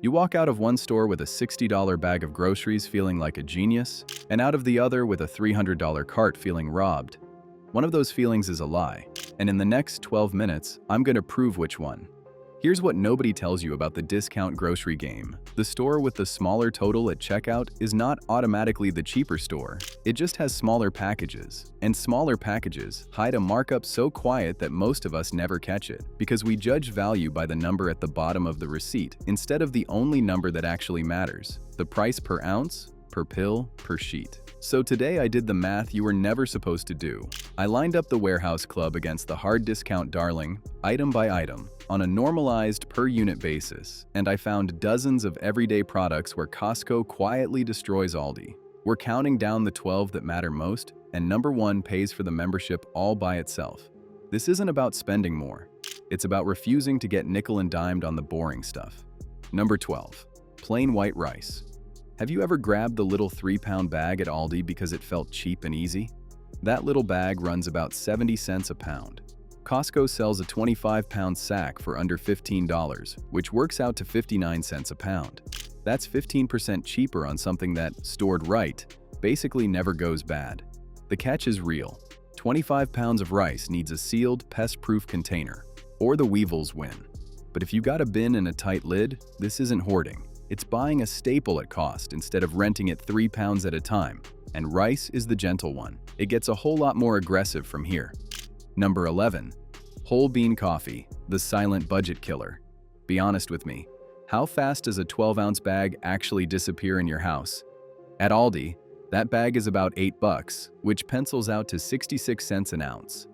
You walk out of one store with a $60 bag of groceries feeling like a genius, and out of the other with a $300 cart feeling robbed. One of those feelings is a lie, and in the next 12 minutes, I'm going to prove which one. Here's what nobody tells you about the discount grocery game. The store with the smaller total at checkout is not automatically the cheaper store. It just has smaller packages. And smaller packages hide a markup so quiet that most of us never catch it, because we judge value by the number at the bottom of the receipt instead of the only number that actually matters: the price per ounce, per pill, per sheet. So today I did the math you were never supposed to do. I lined up the warehouse club against the hard discount darling, item by item, on a normalized per-unit basis, and I found dozens of everyday products where Costco quietly destroys Aldi. We're counting down the 12 that matter most, and number 1 pays for the membership all by itself. This isn't about spending more. It's about refusing to get nickel and dimed on the boring stuff. Number 12. Plain white rice. Have you ever grabbed the little 3-pound bag at Aldi because it felt cheap and easy? That little bag runs about 70 cents a pound. Costco sells a 25-pound sack for under $15, which works out to 59 cents a pound. That's 15% cheaper on something that, stored right, basically never goes bad. The catch is real. 25 pounds of rice needs a sealed, pest-proof container, or the weevils win. But if you got a bin and a tight lid, this isn't hoarding. It's buying a staple at cost instead of renting it 3 pounds at a time. And rice is the gentle one. It gets a whole lot more aggressive from here. Number 11. Whole bean coffee, the silent budget killer. Be honest with me. How fast does a 12-ounce bag actually disappear in your house? At Aldi, that bag is about $8, which pencils out to 66 cents an ounce.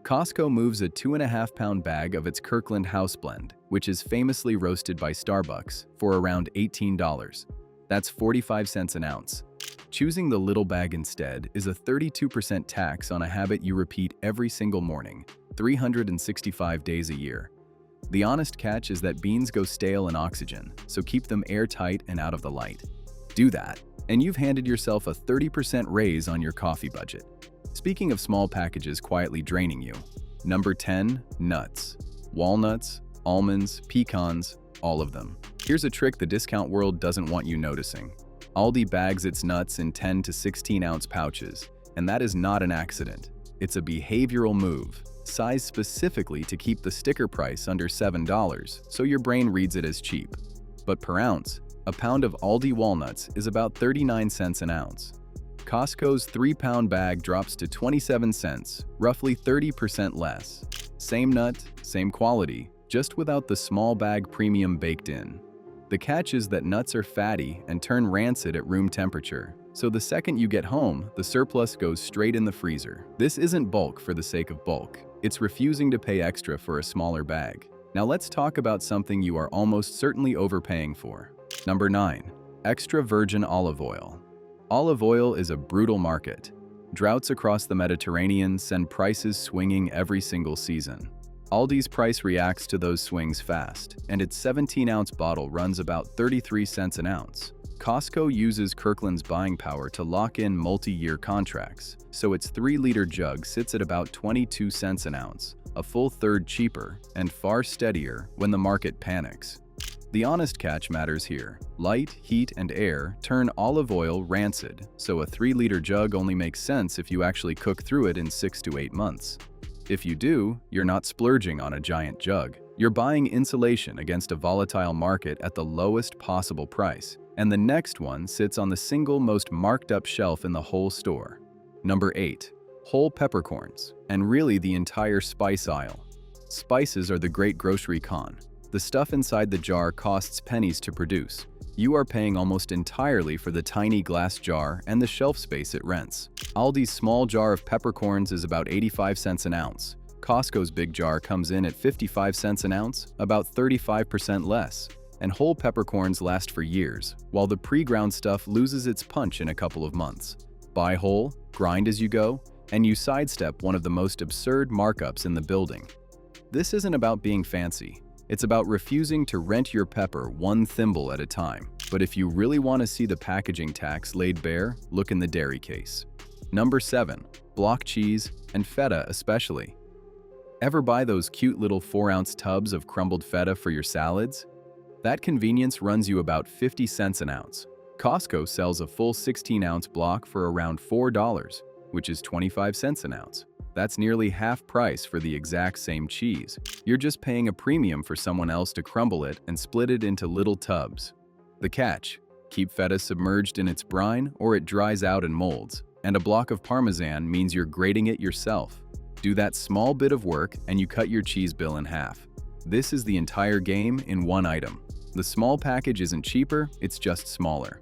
Costco moves a 2.5-pound bag of its Kirkland House Blend, which is famously roasted by Starbucks, for around $18. That's 45 cents an ounce. Choosing the little bag instead is a 32% tax on a habit you repeat every single morning, 365 days a year. The honest catch is that beans go stale in oxygen, so keep them airtight and out of the light. Do that, and you've handed yourself a 30% raise on your coffee budget. Speaking of small packages quietly draining you, number 10, nuts. Walnuts, almonds, pecans, all of them. Here's a trick the discount world doesn't want you noticing. Aldi bags its nuts in 10 to 16-ounce pouches, and that is not an accident. It's a behavioral move, sized specifically to keep the sticker price under $7, so your brain reads it as cheap. But per ounce, a pound of Aldi walnuts is about 39 cents an ounce. Costco's 3-pound bag drops to 27 cents, roughly 30% less. Same nut, same quality, just without the small bag premium baked in. The catch is that nuts are fatty and turn rancid at room temperature, so the second you get home, the surplus goes straight in the freezer. This isn't bulk for the sake of bulk. It's refusing to pay extra for a smaller bag. Now let's talk about something you are almost certainly overpaying for. Number 9. Extra virgin olive oil. Olive oil is a brutal market. Droughts across the Mediterranean send prices swinging every single season. Aldi's price reacts to those swings fast, and its 17-ounce bottle runs about 33 cents an ounce. Costco uses Kirkland's buying power to lock in multi-year contracts, so its 3-liter jug sits at about 22 cents an ounce, a full third cheaper and far steadier when the market panics. The honest catch matters here. Light, heat, and air turn olive oil rancid, so a 3-liter jug only makes sense if you actually cook through it in 6 to 8 months. If you do, you're not splurging on a giant jug. You're buying insulation against a volatile market at the lowest possible price, and the next one sits on the single most marked up shelf in the whole store. Number 8. Whole peppercorns, and really the entire spice aisle. Spices are the great grocery con. The stuff inside the jar costs pennies to produce. You are paying almost entirely for the tiny glass jar and the shelf space it rents. Aldi's small jar of peppercorns is about 85 cents an ounce. Costco's big jar comes in at 55 cents an ounce, about 35% less. And whole peppercorns last for years, while the pre-ground stuff loses its punch in a couple of months. Buy whole, grind as you go, and you sidestep one of the most absurd markups in the building. This isn't about being fancy. It's about refusing to rent your pepper one thimble at a time. But if you really want to see the packaging tax laid bare, look in the dairy case. Number 7. Block cheese, and feta especially. Ever buy those cute little 4-ounce tubs of crumbled feta for your salads? That convenience runs you about 50 cents an ounce. Costco sells a full 16-ounce block for around $4, which is 25 cents an ounce. That's nearly half price for the exact same cheese. You're just paying a premium for someone else to crumble it and split it into little tubs. The catch: keep feta submerged in its brine or it dries out and molds. And a block of Parmesan means you're grating it yourself. Do that small bit of work and you cut your cheese bill in half. This is the entire game in one item. The small package isn't cheaper, it's just smaller.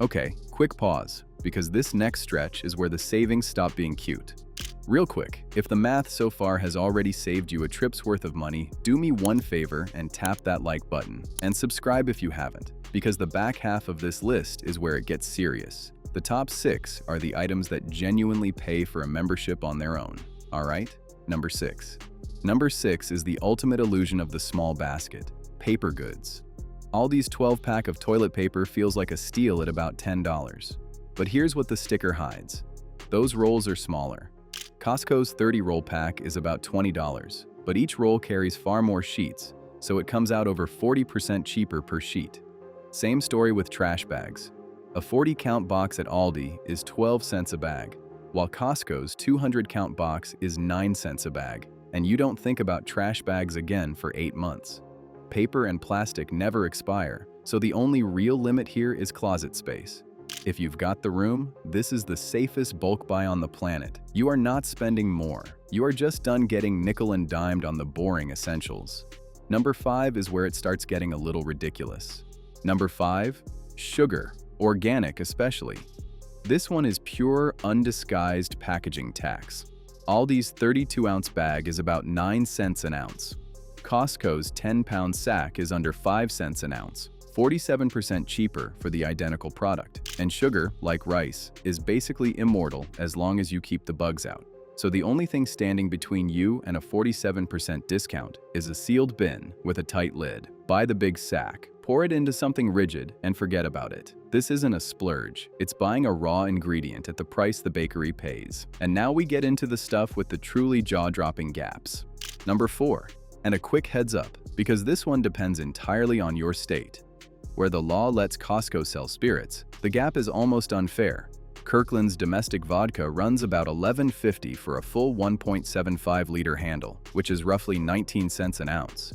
Okay, quick pause, because this next stretch is where the savings stop being cute. Real quick, if the math so far has already saved you a trip's worth of money, do me one favor and tap that like button. And subscribe if you haven't, because the back half of this list is where it gets serious. The top 6 are the items that genuinely pay for a membership on their own. Alright? Number 6. Number 6 is the ultimate illusion of the small basket: paper goods. Aldi's 12-pack of toilet paper feels like a steal at about $10. But here's what the sticker hides: those rolls are smaller. Costco's 30-roll pack is about $20, but each roll carries far more sheets, so it comes out over 40% cheaper per sheet. Same story with trash bags. A 40-count box at Aldi is 12 cents a bag, while Costco's 200-count box is 9 cents a bag, and you don't think about trash bags again for 8 months. Paper and plastic never expire, so the only real limit here is closet space. If you've got the room, this is the safest bulk buy on the planet. You are not spending more. You are just done getting nickel and dimed on the boring essentials. Number 5 is where it starts getting a little ridiculous. Number 5, sugar, organic especially. This one is pure, undisguised packaging tax. Aldi's 32-ounce bag is about 9 cents an ounce. Costco's 10-pound sack is under 5 cents an ounce, 47% cheaper for the identical product. And sugar, like rice, is basically immortal as long as you keep the bugs out. So the only thing standing between you and a 47% discount is a sealed bin with a tight lid. Buy the big sack, pour it into something rigid, and forget about it. This isn't a splurge, it's buying a raw ingredient at the price the bakery pays. And now we get into the stuff with the truly jaw-dropping gaps. Number 4. And a quick heads up, because this one depends entirely on your state. Where the law lets Costco sell spirits, the gap is almost unfair. Kirkland's domestic vodka runs about $11.50 for a full 1.75-liter handle, which is roughly 19 cents an ounce.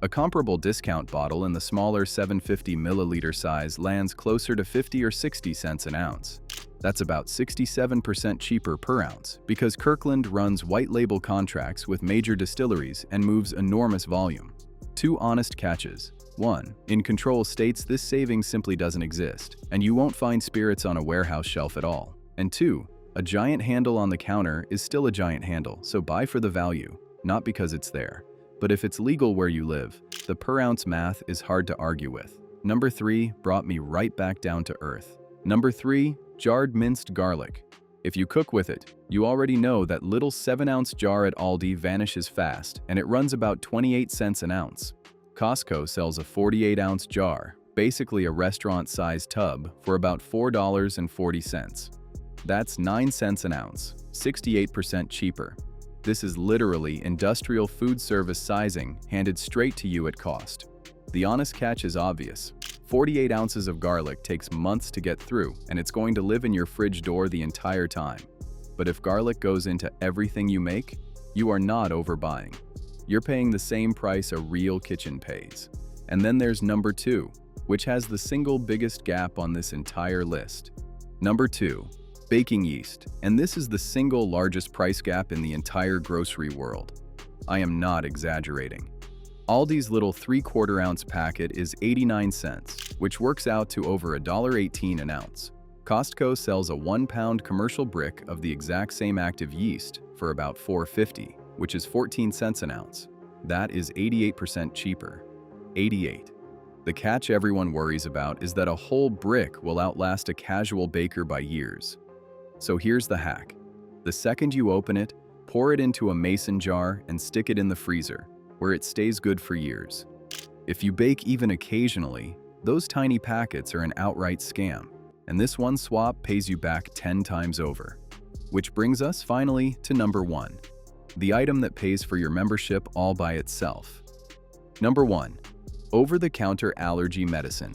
A comparable discount bottle in the smaller 750 milliliter size lands closer to 50 or 60 cents an ounce. That's about 67% cheaper per ounce, because Kirkland runs white label contracts with major distilleries and moves enormous volume. 2 honest catches. 1. In control states this savings simply doesn't exist, and you won't find spirits on a warehouse shelf at all. And 2. A giant handle on the counter is still a giant handle, so buy for the value, not because it's there. But if it's legal where you live, the per ounce math is hard to argue with. Number 3 brought me right back down to earth. Number 3, jarred minced garlic. If you cook with it, you already know that little 7-ounce jar at Aldi vanishes fast, and it runs about 28 cents an ounce. Costco sells a 48-ounce jar, basically a restaurant-sized tub, for about $4.40. That's 9 cents an ounce, 68% cheaper. This is literally industrial food service sizing handed straight to you at cost. The honest catch is obvious. 48 ounces of garlic takes months to get through, and it's going to live in your fridge door the entire time. But if garlic goes into everything you make, you are not overbuying. You're paying the same price a real kitchen pays. And then there's number 2, which has the single biggest gap on this entire list. Number 2, baking yeast, and this is the single largest price gap in the entire grocery world. I am not exaggerating. Aldi's little 3/4 ounce packet is 89 cents, which works out to over $1.18 an ounce. Costco sells a 1-pound commercial brick of the exact same active yeast for about $4.50, which is 14 cents an ounce. That is 88% cheaper. 88. The catch everyone worries about is that a whole brick will outlast a casual baker by years. So here's the hack. The second you open it, pour it into a mason jar and stick it in the freezer, where it stays good for years. If you bake even occasionally, those tiny packets are an outright scam, and this one swap pays you back 10 times over. Which brings us finally to number 1, the item that pays for your membership all by itself. Number 1, Over-the-counter allergy medicine.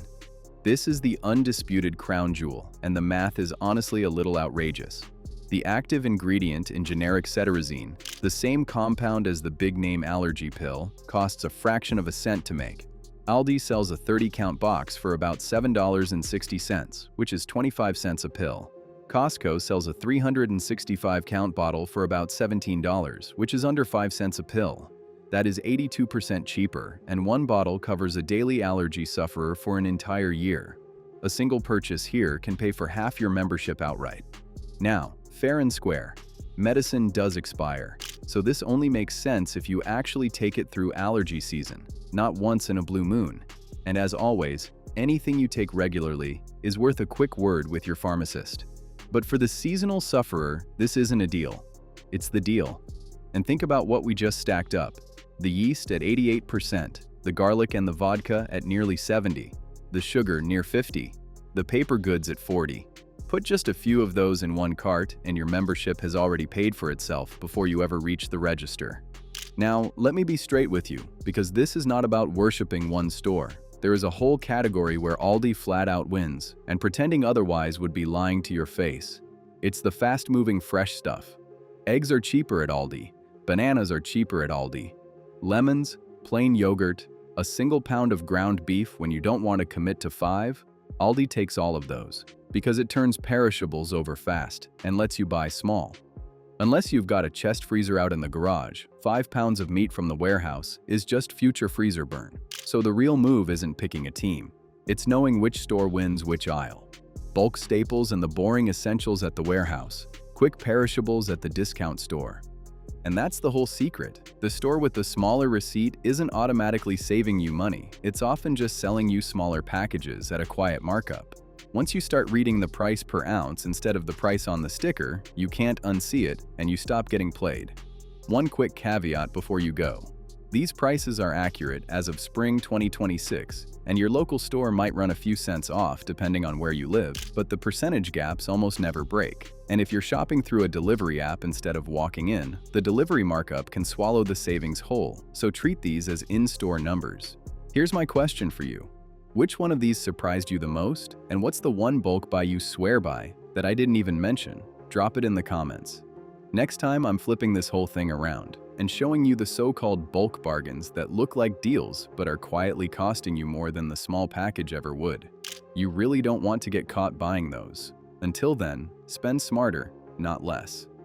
This is the undisputed crown jewel, and the math is honestly a little outrageous. The active ingredient in generic cetirizine, the same compound as the big-name allergy pill, costs a fraction of a cent to make. Aldi sells a 30-count box for about $7.60, which is 25 cents a pill. Costco sells a 365-count bottle for about $17, which is under 5 cents a pill. That is 82% cheaper, and one bottle covers a daily allergy sufferer for an entire year. A single purchase here can pay for half your membership outright. Now, fair and square. Medicine does expire, so this only makes sense if you actually take it through allergy season, not once in a blue moon. And as always, anything you take regularly is worth a quick word with your pharmacist. But for the seasonal sufferer, this isn't a deal. It's the deal. And think about what we just stacked up. The yeast at 88%, the garlic and the vodka at nearly 70%, the sugar near 50%, the paper goods at 40%. Put just a few of those in one cart and your membership has already paid for itself before you ever reach the register. Now, let me be straight with you, because this is not about worshiping one store. There is a whole category where Aldi flat out wins, and pretending otherwise would be lying to your face. It's the fast-moving fresh stuff. Eggs are cheaper at Aldi. Bananas are cheaper at Aldi. Lemons, plain yogurt, a single pound of ground beef when you don't want to commit to 5, Aldi takes all of those, because it turns perishables over fast and lets you buy small. Unless you've got a chest freezer out in the garage, 5 pounds of meat from the warehouse is just future freezer burn. So the real move isn't picking a team. It's knowing which store wins which aisle. Bulk staples and the boring essentials at the warehouse. Quick perishables at the discount store. And that's the whole secret. The store with the smaller receipt isn't automatically saving you money. It's often just selling you smaller packages at a quiet markup. Once you start reading the price per ounce instead of the price on the sticker, you can't unsee it and you stop getting played. One quick caveat before you go. These prices are accurate as of spring 2026, and your local store might run a few cents off depending on where you live, but the percentage gaps almost never break. And if you're shopping through a delivery app instead of walking in, the delivery markup can swallow the savings whole, so treat these as in-store numbers. Here's my question for you. Which one of these surprised you the most? And what's the one bulk buy you swear by that I didn't even mention? Drop it in the comments. Next time I'm flipping this whole thing around and showing you the so-called bulk bargains that look like deals but are quietly costing you more than the small package ever would. You really don't want to get caught buying those. Until then, spend smarter, not less.